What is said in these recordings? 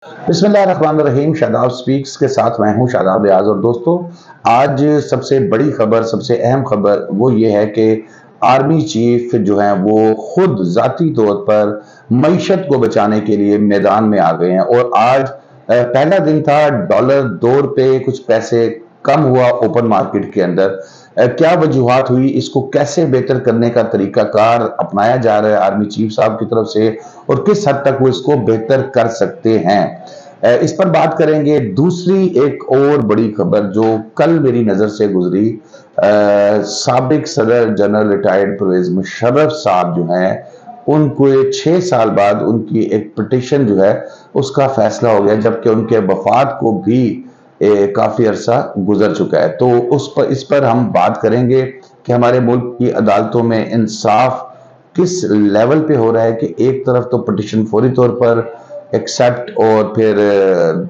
बिस्मिल्लाहिर्रहमानिर्रहीम। शादाब स्पीक्स के साथ मैं हूं शादाब रियाज। और दोस्तों, आज सबसे बड़ी खबर, सबसे अहम खबर वो ये है कि आर्मी चीफ जो है वो खुद जाती तौर पर मईशत को बचाने के लिए मैदान में आ गए हैं। और आज पहला दिन था, डॉलर 2 रुपए कुछ पैसे कम हुआ ओपन मार्केट के अंदर। क्या वजूहात हुई, इसको कैसे बेहतर करने का तरीकाकार अपनाया जा रहा है आर्मी चीफ साहब की तरफ से, और किस हद तक वो इसको बेहतर कर सकते हैं, इस पर बात करेंगे। दूसरी एक और बड़ी खबर जो कल मेरी नजर से गुजरी, साबिक सदर जनरल रिटायर्ड परवेज मुशर्रफ साहब जो हैं, उनको 6 साल बाद उनकी एक पिटिशन जो है उसका फैसला हो गया, जबकि उनके वफात को भी काफी अरसा गुजर चुका है। तो इस पर हम बात करेंगे कि हमारे मुल्क की अदालतों में इंसाफ किस लेवल पे हो रहा है कि एक तरफ तो पिटिशन फौरी तौर पर एक्सेप्ट और फिर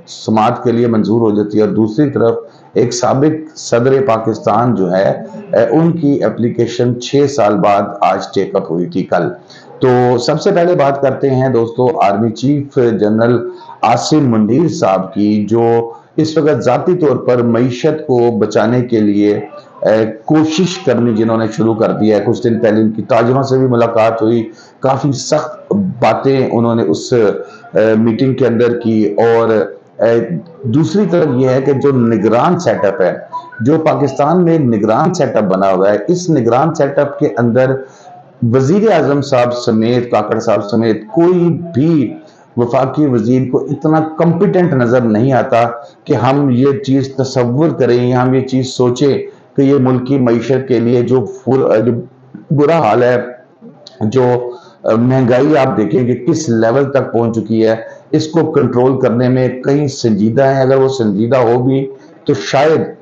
समाअत के लिए मंजूर हो जाती है, और दूसरी तरफ एक साबिक सदर पाकिस्तान जो है उनकी एप्लीकेशन 6 साल बाद आज टेकअप हुई थी कल। तो सबसे पहले बात करते हैं दोस्तों army chief general Asim Munir साहब की, जो इस वक्त जाती तौर पर मईशत को बचाने के लिए कोशिश करनी जिन्होंने शुरू कर दिया है। कुछ दिन पहले उनकी ताजरों से भी मुलाकात हुई, काफी सख्त बातें उन्होंने उस मीटिंग के अंदर की। और दूसरी तरफ यह है कि जो निगरान सेटअप है, जो पाकिस्तान में निगरान सेटअप बना हुआ है, इस निगरान सेटअप के अंदर वजीर आजम साहब समेत, काकड़ साहब समेत कोई भी वफाकी वजीर को इतना कॉम्पिटेंट नजर नहीं आता कि हम ये चीज तसव्वुर करें या हम ये चीज सोचें कि ये मुल्क की मईशत के लिए जो बुरा हाल है, जो महंगाई आप देखेंगे किस लेवल तक पहुंच चुकी है, इसको कंट्रोल करने में कहीं संजीदा है। अगर वो संजीदा हो भी तो शायद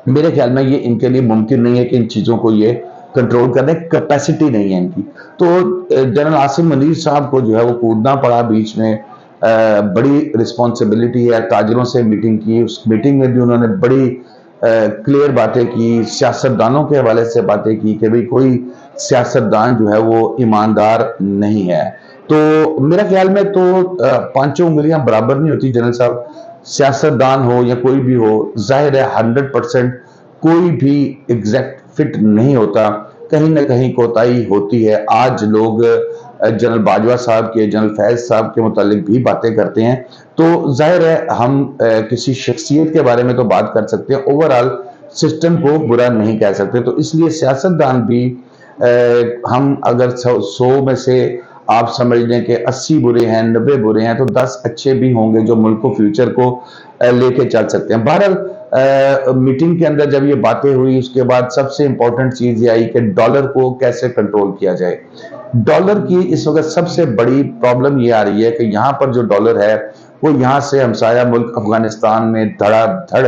मेरे ख्याल में ये इनके लिए मुमकिन नहीं है कि इन चीजों को ये कंट्रोल करने की कैपेसिटी नहीं है इनकी। तो जनरल आसिम मुनीर साहब को जो है वो कूदना पड़ा बीच में। बड़ी रिस्पॉन्सिबिलिटी है। ताजरों से मीटिंग की, उस मीटिंग में भी उन्होंने बड़ी क्लियर बातें की, सियासतदानों के हवाले से बातें की कि भाई कोई सियासतदान जो है वो ईमानदार नहीं है। तो मेरा ख्याल में तो पांचों उंगलियां बराबर नहीं होती जनरल साहब। सियासतदान हो या कोई भी हो, जाहिर है 100% कोई भी एग्जैक्ट फिट नहीं होता, कहीं ना कहीं कोताही होती है। आज लोग जनरल बाजवा साहब के, जनरल फैज साहब के मुतालिक भी बातें करते हैं, तो जाहिर है हम किसी शख्सियत के बारे में तो बात कर सकते हैं, ओवरऑल सिस्टम को बुरा नहीं कह सकते। तो इसलिए सियासतदान भी हम अगर 100 में से आप समझ लें कि 80 बुरे हैं, 90 बुरे हैं, तो 10 अच्छे भी होंगे जो मुल्क को, फ्यूचर को लेके चल सकते हैं। बहरहाल मीटिंग के अंदर जब ये बातें हुई, उसके बाद सबसे इंपॉर्टेंट चीज ये आई कि डॉलर को कैसे कंट्रोल किया जाए। डॉलर की इस वक्त सबसे बड़ी प्रॉब्लम ये आ रही है कि यहाँ पर जो डॉलर है वो यहाँ से हमसाया मुल्क अफगानिस्तान में धड़ाधड़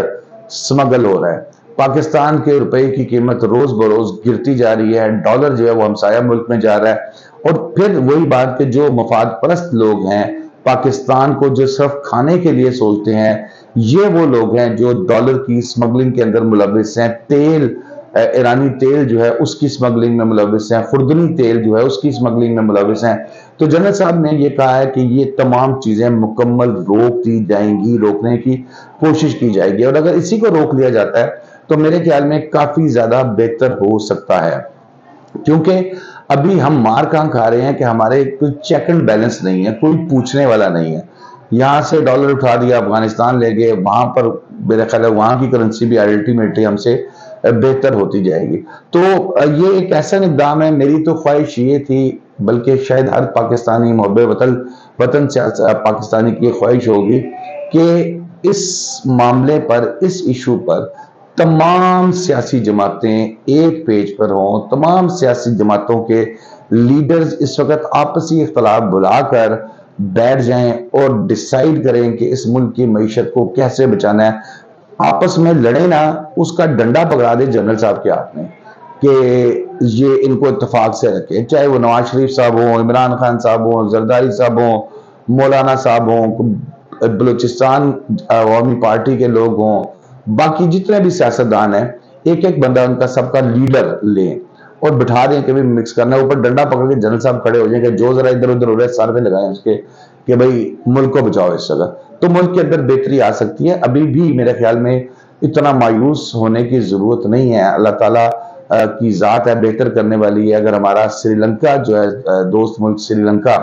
स्मगल हो रहा है। पाकिस्तान के रुपए की कीमत रोज बरोज गिरती जा रही है, डॉलर जो है वो हमसाया मुल्क में जा रहा है। और फिर वही बात कि जो मफाद परस्त लोग हैं, पाकिस्तान को जो सिर्फ खाने के लिए सोचते हैं, ये वो लोग हैं जो डॉलर की स्मगलिंग के अंदर मुलविस हैं। तेल, ईरानी तेल जो है उसकी स्मगलिंग में मुलविस हैं, खुर्दनी तेल जो है उसकी स्मगलिंग में मुलविस हैं। तो जनरल साहब ने ये कहा है कि ये तमाम चीजें मुकम्मल रोक दी जाएंगी, रोकने की कोशिश की जाएगी, और अगर इसी को रोक लिया जाता है तो मेरे ख्याल में काफी ज्यादा बेहतर हो सकता है। क्योंकि अभी हम मार कहां खा रहे हैं कि हमारे कोई चेक एंड बैलेंस नहीं है, कोई पूछने वाला नहीं है। यहां से डॉलर उठा दिया, अफगानिस्तान ले गए, वहां पर मेरा ख्याल है वहां की करेंसी भी अल्टीमेटली हमसे बेहतर होती जाएगी। तो ये एक ऐसा इक़दाम है। मेरी तो ख्वाहिश ये थी, बल्कि शायद हर पाकिस्तानी मुहब्बे वतन से पाकिस्तानी की ख्वाहिश होगी कि इस मामले पर, इस इशू पर तमाम सियासी जमातें एक पेज पर हों, तमाम सियासी जमातों के लीडर्स इस वक्त आपसी इख्तलाफ बुलाकर बैठ जाएं और डिसाइड करें कि इस मुल्क की मईशत को कैसे बचाना है। आपस में लड़े ना, उसका डंडा पकड़ा दे जनरल साहब के हाथ में कि ये इनको इत्तेफाक से रखे, चाहे वो नवाज शरीफ साहब हो, इमरान खान साहब हो, जरदारी साहब हो, मौलाना साहब हो, बलूचिस्तान अवामी पार्टी के लोग हों, बाकी जितने भी सियासतदान हैं, एक एक बंदा उनका सबका लीडर लें और बिठा दें कि भी मिक्स करना है, ऊपर डंडा पकड़ के जनरल साहब खड़े हो जाएं कि जो जरा इधर उधर हो रहा है सर पे लगाएं उसके कि भाई मुल्क को बचाओ इस जगह, तो मुल्क के अंदर बेहतरी आ सकती है। अभी भी मेरे ख्याल में इतना मायूस होने की जरूरत नहीं है। अल्लाह ताला की जात है, बेहतर करने वाली है। अगर हमारा श्रीलंका जो है दोस्त मुल्क श्रीलंका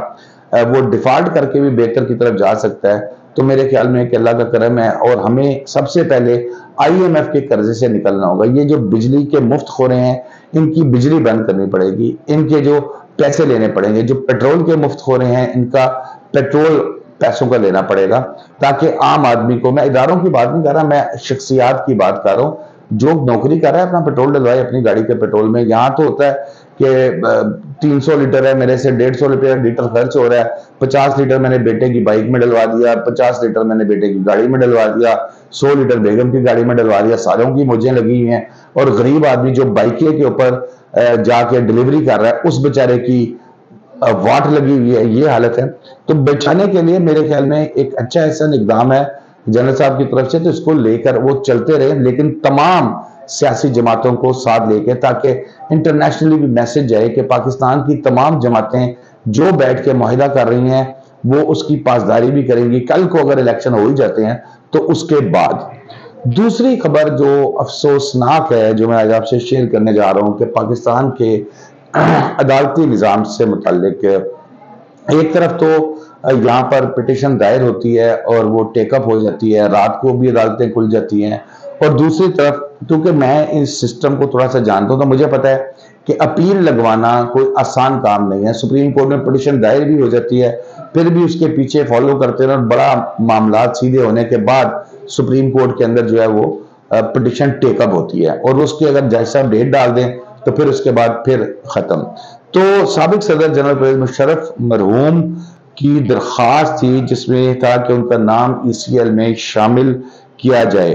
वो डिफॉल्ट करके भी बेहतर की तरफ जा सकता है, तो मेरे ख्याल में कि अल्लाह का करम है। और हमें सबसे पहले IMF के कर्जे से निकलना होगा। ये जो बिजली के मुफ्त खोरे हैं, इनकी बिजली बंद करनी पड़ेगी, इनके जो पैसे लेने पड़ेंगे। जो पेट्रोल के मुफ्त खोरे हैं, इनका पेट्रोल पैसों का लेना पड़ेगा, ताकि आम आदमी को, मैं इदारों की बात नहीं कर रहा, मैं शख्सियात की बात कर रहा हूँ, जो नौकरी कर रहा है अपना पेट्रोल डलवाए अपनी गाड़ी के पेट्रोल में। यहाँ तो होता है कि 300 लीटर है, मेरे से 150 लीटर खर्च हो रहा है, 50 लीटर मैंने बेटे की बाइक में डलवा दिया, 50 लीटर मैंने बेटे की गाड़ी में डलवा दिया, 100 लीटर बेगम की गाड़ी में डलवा दिया, सारों की मौजें लगी हुई हैं। और गरीब आदमी जो बाइके के ऊपर जाके डिलीवरी कर रहा है, उस बेचारे की वाट लगी हुई है, ये हालत है। तो बचाने के लिए मेरे ख्याल में एक अच्छा ऐसा इकदाम है जनरल साहब की तरफ से, तो इसको लेकर वो चलते रहे, लेकिन तमाम सियासी जमातों को साथ लेके, ताकि इंटरनेशनली भी मैसेज जाए कि पाकिस्तान की तमाम जमातें जो बैठ के मुआहिदा कर रही हैं वो उसकी पासदारी भी करेंगी। कल को अगर इलेक्शन हो ही जाते हैं तो उसके बाद। दूसरी खबर जो अफसोसनाक है, जो मैं आज आपसे शेयर करने जा रहा हूं, कि पाकिस्तान के अदालती निज़ाम से मुताल्लिक एक तरफ तो यहाँ पर पिटिशन दायर होती है और वो टेकअप हो जाती है, रात को भी अदालतें खुल जाती हैं। और दूसरी तरफ, क्योंकि मैं इस सिस्टम को थोड़ा सा जानता हूँ, तो मुझे पता है कि अपील लगवाना कोई आसान काम नहीं है। सुप्रीम कोर्ट में पिटिशन दायर भी हो जाती है, फिर भी उसके पीछे फॉलो करते रहो, बड़ा मामला सीधे होने के बाद सुप्रीम कोर्ट के अंदर जो है वो पिटिशन टेकअप होती है, और उसके अगर जज साहब डेट डाल दें तो फिर उसके बाद फिर खत्म। तो साबिक सदर जनरल परवेज मुशर्रफ मरहूम की दरख्वास्त थी, जिसमें था कि उनका नाम ECL में शामिल किया जाए।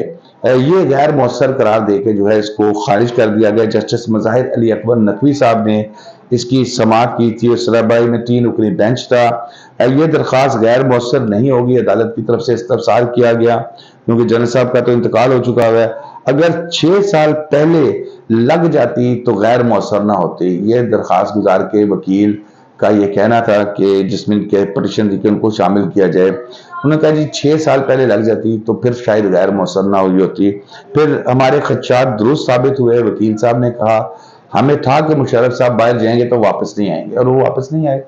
ये गैर मौसर करार देके जो है इसको खारिज कर दिया गया। जस्टिस मज़ाहिर अली अकबर नकवी साहब ने इसकी समाअत की थी और सराबाई में 3 रुकनी बेंच था। ये दरख्वास्त गैर मौसर नहीं होगी, अदालत की तरफ से इस्तफसार किया गया, क्योंकि जनरल साहब का तो इंतकाल हो चुका है। अगर 6 साल पहले लग जाती तो गैर मौसर ना होती। ये दरख्वास्त गुजार के वकील का ये कहना था कि जिसमें के पिटिशन थी कि उनको शामिल किया जाए। उन्होंने कहा जी 6 साल पहले लग जाती तो फिर शायद गैर मौसर ना हुई होती। फिर हमारे खदशात दुरुस्त साबित हुए। वकील साहब ने कहा हमें था कि मुशर्रफ साहब बाहर जाएंगे तो वापस नहीं आएंगे, और वो वापस नहीं आए।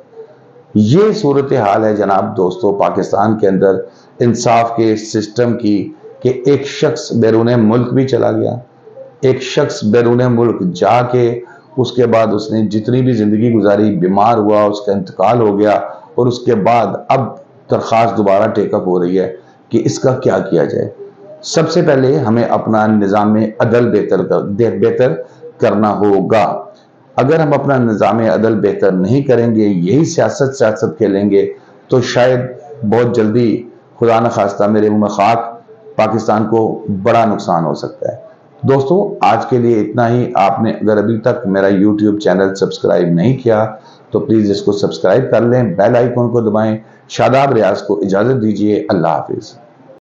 ये सूरत हाल है जनाब दोस्तों पाकिस्तान के अंदर इंसाफ के सिस्टम की, कि एक शख्स बैरून मुल्क भी चला गया, एक शख्स बैरून मुल्क जाके उसके बाद उसने जितनी भी जिंदगी गुजारी, बीमार हुआ, उसका इंतकाल हो गया, और उसके बाद अब दरख्वास्त दोबारा टेकअप हो रही है कि इसका क्या किया जाए। सबसे पहले हमें अपना निज़ाम अदल बेहतर करना होगा। अगर हम अपना निज़ाम अदल बेहतर नहीं करेंगे, यही सियासत खेलेंगे, तो शायद बहुत जल्दी, खुदा न खास्ता मेरे मुंह में खाक, पाकिस्तान को बड़ा नुकसान हो सकता है। दोस्तों आज के लिए इतना ही। आपने अगर अभी तक मेरा YouTube चैनल सब्सक्राइब नहीं किया तो प्लीज़ इसको सब्सक्राइब कर लें, बेल आइकन को दबाएं। शादाब रियाज को इजाज़त दीजिए। अल्लाह हाफिज़।